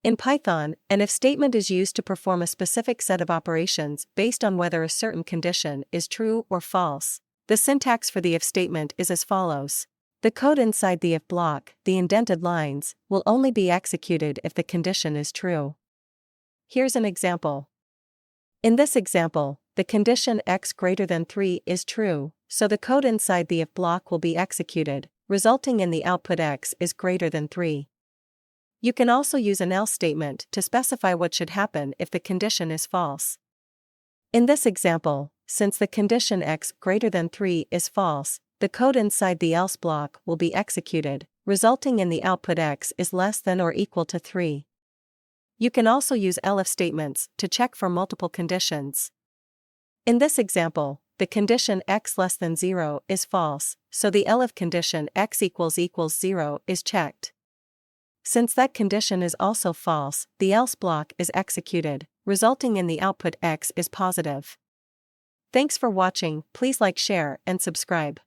In Python, an if statement is used to perform a specific set of operations based on whether a certain condition is true or false. The syntax for the if statement is as follows. The code inside the if block, the indented lines, will only be executed if the condition is true. Here's an example. In this example, the condition x greater than 3 is true, so the code inside the if block will be executed, resulting in the output x is greater than 3. You can also use an else statement to specify what should happen if the condition is false. In this example, since the condition x greater than 3 is false, the code inside the else block will be executed, resulting in the output x is less than or equal to 3. You can also use elif statements to check for multiple conditions. In this example, the condition x less than 0 is false, so the elif condition x equals 0 is checked. Since that condition is also false, the else block is executed, resulting in the output x is positive. Thanks for watching. Please like, share, and subscribe.